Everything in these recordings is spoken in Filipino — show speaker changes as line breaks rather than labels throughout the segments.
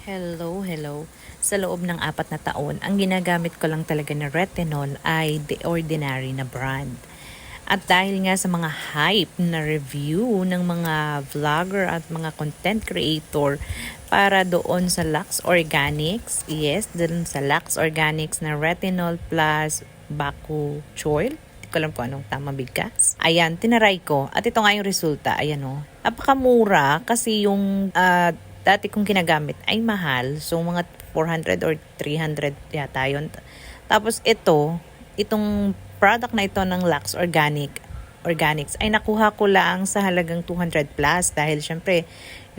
Hello. Sa loob ng 4 na taon, ang ginagamit ko lang talaga na retinol ay The Ordinary na brand. At dahil nga sa mga hype na review ng mga vlogger at mga content creator para doon sa Lux Organics, yes, doon sa Lux Organics na retinol plus Baku Choil, hindi ko alam kung anong tamang bigkas. Ayan, tinaray ko at ito nga yung resulta. Ayan o, napakamura kasi yung dati kong ginagamit ay mahal. So, mga 400 or 300 yata yun. Tapos itong product na ito ng Lux Organics ay nakuha ko lang sa halagang 200 plus dahil syempre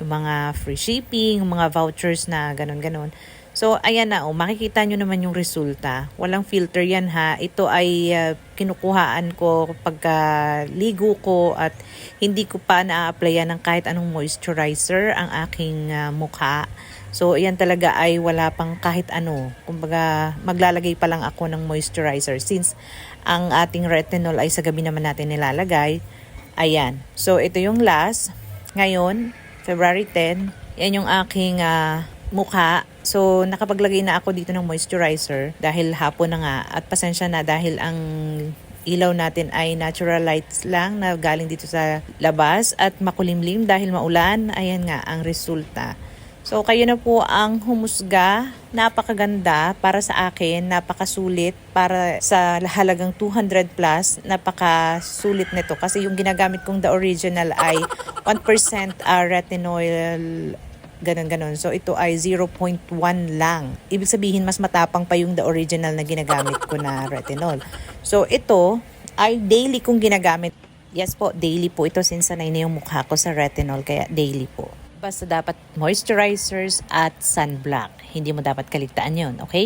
yung mga free shipping, yung mga vouchers na ganon. So, ayan na makikita nyo naman yung resulta. Walang filter yan ha. Ito ay kinukuhaan ko pagka ligo ko at hindi ko pa na-applyan ng kahit anong moisturizer ang aking mukha. So, ayan talaga ay wala pang kahit ano. Kumbaga, maglalagay pa lang ako ng moisturizer since ang ating retinol ay sa gabi naman natin nilalagay. Ayan. So, ito yung last. Ngayon, February 10, yan yung aking mukha. So, nakapaglagay na ako dito ng moisturizer dahil hapon na nga. At pasensya na dahil ang ilaw natin ay natural lights lang na galing dito sa labas at makulimlim dahil maulan. Ayan nga ang resulta. So, kayo na po ang humusga. Napakaganda para sa akin, napakasulit para sa halagang 200 plus. Napakasulit nito kasi yung ginagamit kong the original ay 1% retinol, ganon. So, ito ay 0.1 lang. Ibig sabihin, mas matapang pa yung the original na ginagamit ko na retinol. So, ito ay daily kong ginagamit. Yes po, daily po ito since sanay na yung mukha ko sa retinol, kaya daily po. Basta dapat moisturizers at sunblock. Hindi mo dapat kaligtaan yun, okay?